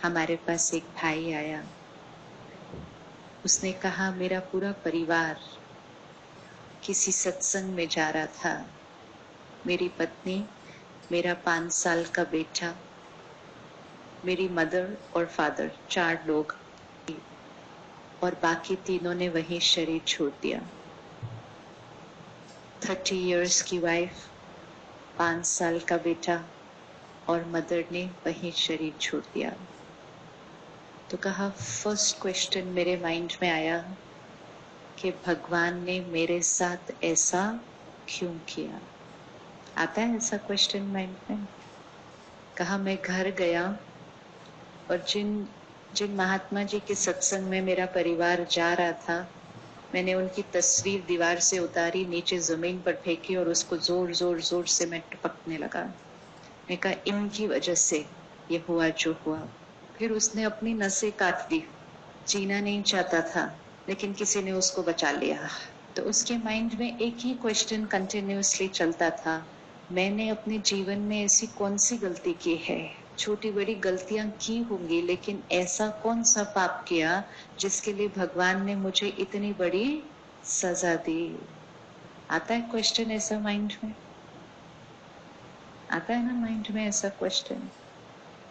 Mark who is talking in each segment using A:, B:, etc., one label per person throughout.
A: हमारे पास एक भाई आया। उसने कहा मेरा पूरा परिवार किसी सत्संग में जा रहा था। मेरी पत्नी, मेरा 5 साल का बेटा, मेरी मदर और फादर, 4 लोग, और बाकी तीनों ने वहीं शरीर छोड़ दिया। 30 इयर्स की वाइफ, 5 साल का बेटा और मदर ने वहीं शरीर छोड़ दिया। तो कहा, फर्स्ट क्वेश्चन मेरे माइंड में आया कि भगवान ने मेरे साथ ऐसा क्यों किया। आता है ऐसा क्वेश्चन माइंड में। कहा, मैं घर गया और जिन जिन महात्मा जी के सत्संग में मेरा परिवार जा रहा था, मैंने उनकी तस्वीर दीवार से उतारी, नीचे जमीन पर फेंकी और उसको जोर जोर जोर से मैं टपकने लगा। मैं कहा, इनकी वजह से ये हुआ जो हुआ। फिर उसने अपनी नसें काट दी। जीना नहीं चाहता था, लेकिन किसी ने उसको बचा लिया। तो उसके माइंड में एक ही क्वेश्चन कंटिन्यूअसली चलता था, मैंने अपने जीवन में ऐसी कौन सी गलती की है। छोटी बड़ी गलतियां की होंगी, लेकिन ऐसा कौन सा पाप किया जिसके लिए भगवान ने मुझे इतनी बड़ी सजा दी। आता है क्वेश्चन ऐसा माइंड में? आता है ना माइंड में ऐसा क्वेश्चन?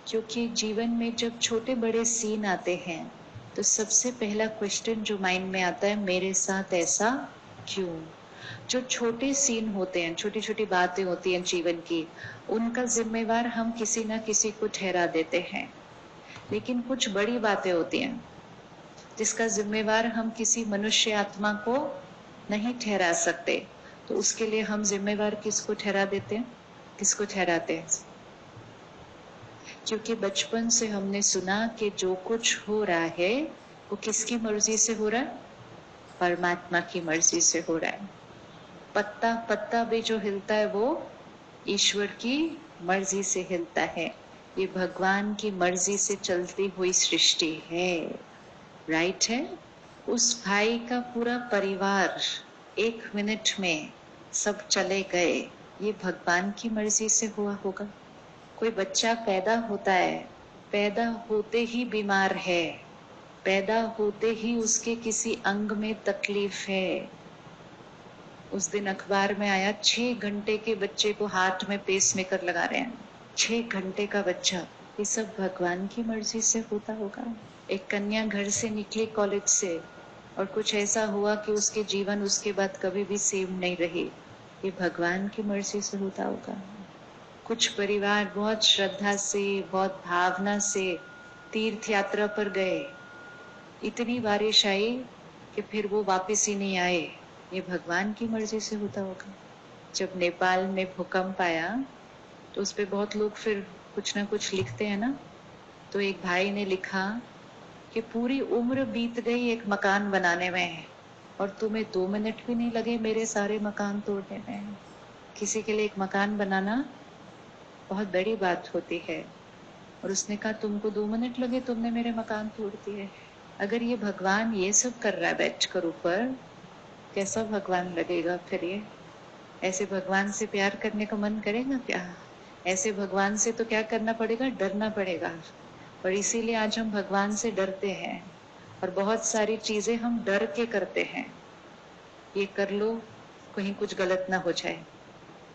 A: क्योंकि जीवन में जब छोटे बड़े सीन आते हैं तो सबसे पहला क्वेश्चन जो माइंड में आता है, मेरे साथ ऐसा क्यों। जो छोटे सीन होते हैं, छोटी छोटी बातें होती हैं जीवन की, उनका जिम्मेवार हम किसी ना किसी को ठहरा देते हैं। लेकिन कुछ बड़ी बातें होती हैं जिसका जिम्मेवार हम किसी मनुष्य आत्मा को नहीं ठहरा सकते। तो उसके लिए हम जिम्मेवार किसको ठहरा देते हैं? किसको ठहराते हैं? क्योंकि बचपन से हमने सुना कि जो कुछ हो रहा है वो किसकी मर्जी से हो रहा है? परमात्मा की मर्जी से हो रहा है। पत्ता पत्ता भी जो हिलता है वो ईश्वर की मर्जी से हिलता है। ये भगवान की मर्जी से चलती हुई सृष्टि है। राइट है? उस भाई का पूरा परिवार 1 मिनट में सब चले गए, ये भगवान की मर्जी से हुआ होगा। कोई बच्चा पैदा होता है, पैदा होते ही बीमार है, पैदा होते ही उसके किसी अंग में तकलीफ है। उस दिन अखबार में आया, 6 घंटे के बच्चे को हार्ट में पेसमेकर लगा रहे हैं। 6 घंटे का बच्चा। ये सब भगवान की मर्जी से होता होगा। एक कन्या घर से निकली कॉलेज से और कुछ ऐसा हुआ कि उसके जीवन उसके बाद कभी भी सेम नहीं रही। ये भगवान की मर्जी से होता होगा। कुछ परिवार बहुत श्रद्धा से, बहुत भावना से तीर्थ यात्रा पर गए, इतनी बारिश आई कि फिर वो वापस ही नहीं आए। ये भगवान की मर्जी से होता होगा। जब नेपाल में भूकंप आया तो उस पे बहुत लोग फिर कुछ ना कुछ लिखते हैं ना। तो एक भाई ने लिखा कि पूरी उम्र बीत गई एक मकान बनाने में और तुम्हें 2 मिनट भी नहीं लगे मेरे सारे मकान तोड़ने में। किसी के लिए एक मकान बनाना बहुत बड़ी बात होती है, और उसने कहा तुमको 2 मिनट लगे, तुमने मेरे मकान तोड़ दिए। अगर ये भगवान ये सब कर रहा है बैठकर ऊपर, कैसा भगवान लगेगा फिर ये? ऐसे भगवान से प्यार करने का मन करेगा क्या? ऐसे भगवान से तो क्या करना पड़ेगा? डरना पड़ेगा। और इसीलिए आज हम भगवान से डरते हैं और बहुत सारी चीजें हम डर के करते हैं। ये कर लो कहीं कुछ गलत ना हो जाए,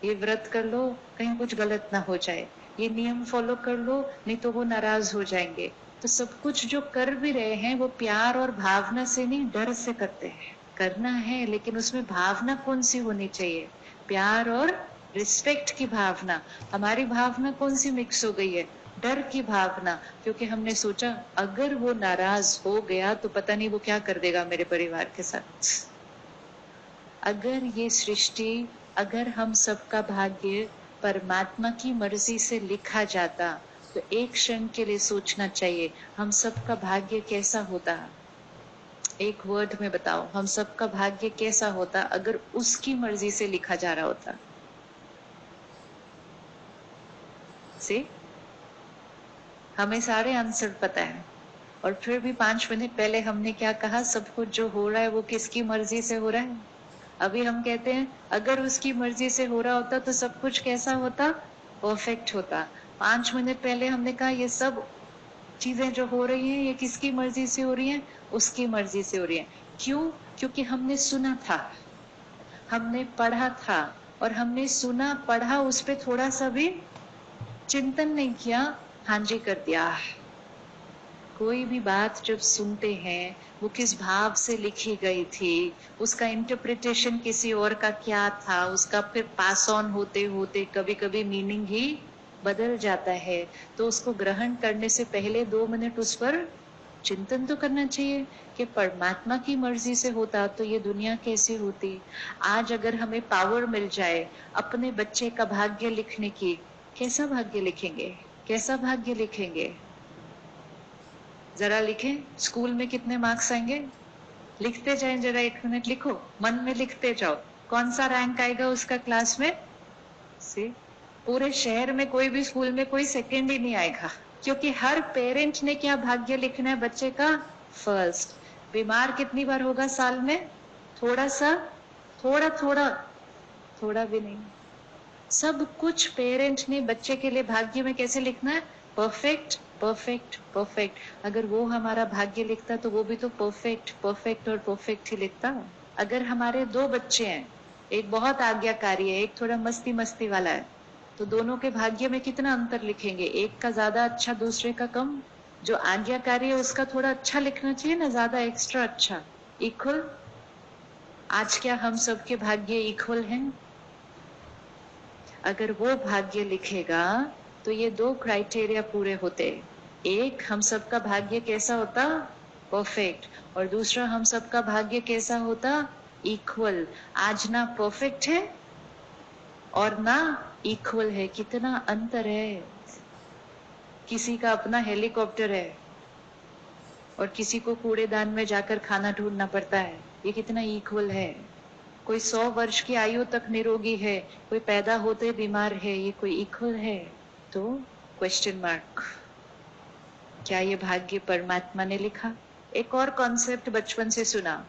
A: ये व्रत कर लो कहीं कुछ गलत ना हो जाए, ये नियम फॉलो कर लो नहीं तो वो नाराज हो जाएंगे। तो सब कुछ जो कर भी रहे हैं वो प्यार और भावना से नहीं, डर से करते हैं। करना है लेकिन उसमें भावना कौन सी होनी चाहिए? प्यार और रिस्पेक्ट की भावना। हमारी भावना कौन सी मिक्स हो गई है? डर की भावना। क्योंकि हमने सोचा अगर वो नाराज हो गया तो पता नहीं वो क्या कर देगा मेरे परिवार के साथ। अगर ये सृष्टि, अगर हम सबका भाग्य परमात्मा की मर्जी से लिखा जाता तो एक क्षण के लिए सोचना चाहिए हम सबका भाग्य कैसा होता। एक वर्ड में बताओ, हम सबका भाग्य कैसा होता अगर उसकी मर्जी से लिखा जा रहा होता। से हमें सारे आंसर पता है, और फिर भी 5 मिनट पहले हमने क्या कहा? सब कुछ जो हो रहा है वो किसकी मर्जी से हो रहा है। अभी हम कहते हैं अगर उसकी मर्जी से हो रहा होता तो सब कुछ कैसा होता? परफेक्ट होता। 5 मिनट पहले हमने कहा ये सब चीजें जो हो रही हैं ये किसकी मर्जी से हो रही हैं? उसकी मर्जी से हो रही हैं। क्यों? क्योंकि हमने सुना था, हमने पढ़ा था, और हमने सुना पढ़ा उस पे थोड़ा सा भी चिंतन नहीं किया, हाँ जी कर दिया। कोई भी बात जब सुनते हैं वो किस भाव से लिखी गई थी, उसका इंटरप्रिटेशन किसी और का क्या था, उसका फिर पास ऑन होते होते कभी कभी मीनिंग ही बदल जाता है। तो उसको ग्रहण करने से पहले 2 मिनट उस पर चिंतन तो करना चाहिए कि परमात्मा की मर्जी से होता तो ये दुनिया कैसी होती। आज अगर हमें पावर मिल जाए अपने बच्चे का भाग्य लिखने की, कैसा भाग्य लिखेंगे? कैसा भाग्य लिखेंगे? जरा लिखें, स्कूल में कितने मार्क्स आएंगे? लिखते जाएं, जरा 1 मिनट लिखो, मन में लिखते जाओ। कौन सा रैंक आएगा उसका क्लास में? से पूरे शहर में कोई भी स्कूल में कोई सेकंड ही नहीं आएगा, क्योंकि हर पेरेंट ने क्या भाग्य लिखना है बच्चे का? फर्स्ट। बीमार कितनी बार होगा साल में? थोड़ा सा, थोड़ा थोड़ा, थोड़ा भी नहीं। सब कुछ पेरेंट ने बच्चे के लिए भाग्य में कैसे लिखना है? Perfect, perfect, perfect. अगर वो हमारा भाग्य लिखता तो वो भी तो परफेक्ट, परफेक्ट और परफेक्ट ही लिखता। अगर हमारे 2 बच्चे हैं, एक बहुत आज्ञाकारी है, एक थोड़ा मस्ती मस्ती वाला है, तो दोनों के भाग्य में कितना अंतर लिखेंगे? एक का ज्यादा अच्छा, दूसरे का कम। जो आज्ञाकारी है उसका थोड़ा अच्छा लिखना चाहिए ना, ज्यादा एक्स्ट्रा अच्छा, इक्वल। आज क्या हम सबके भाग्य इक्वल हैं? अगर वो भाग्य लिखेगा तो ये 2 क्राइटेरिया पूरे होते। एक, हम सबका भाग्य कैसा होता? परफेक्ट। और दूसरा, हम सबका भाग्य कैसा होता? इक्वल। आज ना परफेक्ट है और ना इक्वल है, कितना अंतर है। किसी का अपना हेलीकॉप्टर है और किसी को कूड़ेदान में जाकर खाना ढूंढना पड़ता है, ये कितना इक्वल है। कोई 100 वर्ष की आयु तक निरोगी है, कोई पैदा होते बीमार है, ये कोई इक्वल है? तो क्वेश्चन मार्क। क्या ये भाग्य परमात्मा ने लिखा? एक और कॉन्सेप्ट बचपन से सुना,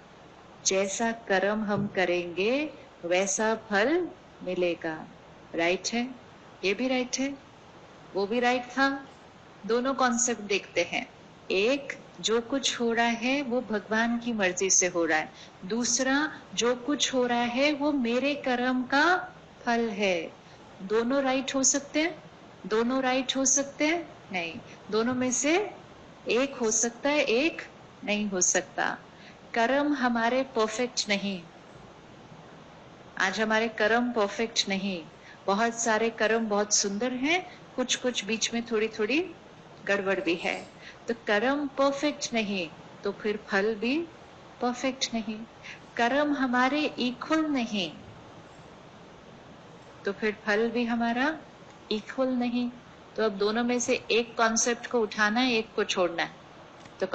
A: जैसा कर्म हम करेंगे वैसा फल मिलेगा। राइट है? ये भी राइट है, वो भी राइट था। दोनों कॉन्सेप्ट देखते हैं। एक, जो कुछ हो रहा है वो भगवान की मर्जी से हो रहा है। दूसरा, जो कुछ हो रहा है वो मेरे कर्म का फल है। दोनों राइट हो सकते हैं? दोनों राइट हो सकते हैं? नहीं, दोनों में से एक हो सकता है, एक नहीं हो सकता। कर्म हमारे परफेक्ट नहीं, आज हमारे कर्म परफेक्ट नहीं। बहुत सारे कर्म बहुत सुंदर हैं, कुछ कुछ बीच में थोड़ी थोड़ी गड़बड़ भी है। तो कर्म परफेक्ट नहीं तो फिर फल भी परफेक्ट नहीं। कर्म हमारे इक्वल नहीं तो फिर फल भी हमारा इक्वल नहीं। तो अब दोनों में से एक कॉन्सेप्ट को उठाना है, एक को छोड़ना है। तो